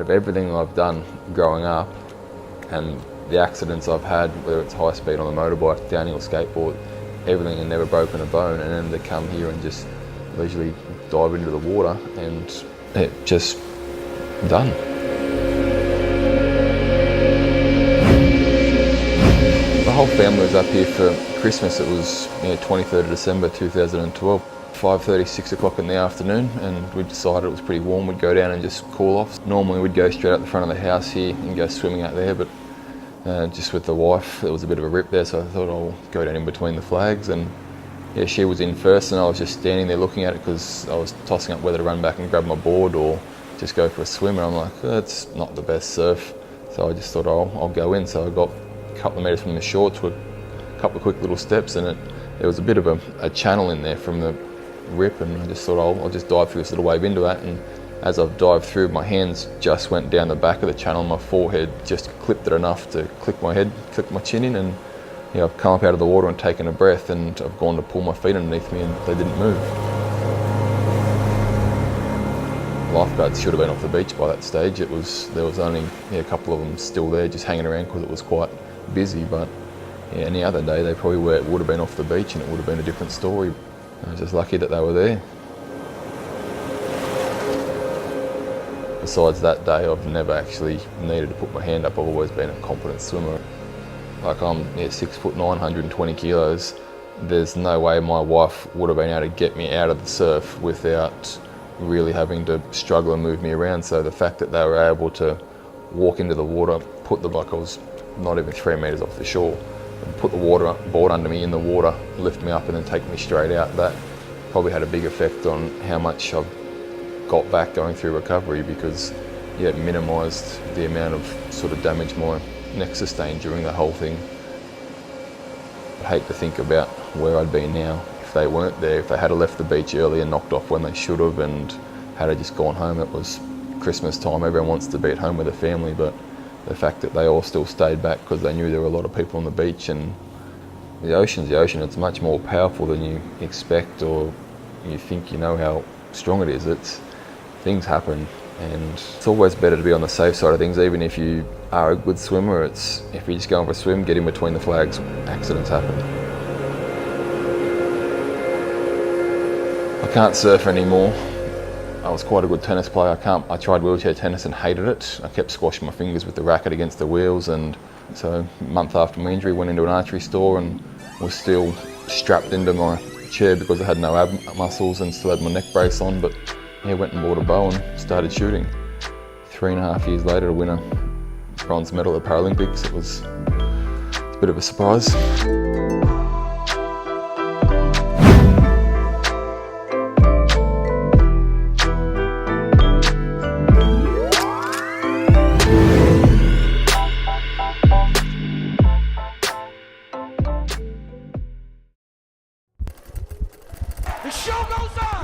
of everything I've done growing up and the accidents I've had, whether it's high speed on the motorbike, downhill skateboard, everything, and never broken a bone, and then to come here and just leisurely dive into the water and it just done. The whole family was up here for Christmas. It was 23rd of December 2012, 5:30, 6 o'clock in the afternoon, and we decided it was pretty warm. We'd go down and just cool off. Normally we'd go straight out the front of the house here and go swimming out there, but just with the wife, there was a bit of a rip there, so I thought I'll go down in between the flags. And yeah, she was in first, and I was just standing there looking at it because I was tossing up whether to run back and grab my board or just go for a swim. And I'm like, it's not the best surf, so I just thought I'll go in. So I got a couple of metres from the shore to a couple of quick little steps, and there was a bit of a channel in there from the rip, and I just thought I'll just dive through this little wave into that. And as I've dived through, my hands just went down the back of the channel. My forehead just clipped it enough to click my head, click my chin in, and I've come up out of the water and taken a breath, and I've gone to pull my feet underneath me and they didn't move. Lifeguards should have been off the beach by that stage. There was only a couple of them still there just hanging around because it was quite busy, but any other day they probably would have been off the beach and it would have been a different story. I was just lucky that they were there. Besides that day, I've never actually needed to put my hand up. I've always been a competent swimmer. Like I'm 6'9", 120 kilos. There's no way my wife would have been able to get me out of the surf without really having to struggle and move me around. So the fact that they were able to walk into the water, like I was not even 3 metres off the shore, and put the board under me in the water, lift me up and then take me straight out, that probably had a big effect on how much I've got back going through recovery, because it minimised the amount of sort of damage my neck sustained during the whole thing. I hate to think about where I'd be now if they weren't there, if they had left the beach early and knocked off when they should have and had just gone home. It was Christmas time, everyone wants to be at home with their family, but the fact that they all still stayed back because they knew there were a lot of people on the beach. And the ocean's the ocean, it's much more powerful than you expect or you think you know how strong it is. Things happen, and it's always better to be on the safe side of things. Even if you are a good swimmer, if you're just going for a swim, get in between the flags, accidents happen. I can't surf anymore. I was quite a good tennis player. I tried wheelchair tennis and hated it. I kept squashing my fingers with the racket against the wheels, and so a month after my injury went into an archery store and was still strapped into my chair because I had no ab muscles and still had my neck brace on, but went and bought a bow and started shooting. 3.5 years later to win a bronze medal at the Paralympics. It's a bit of a surprise. The show goes on!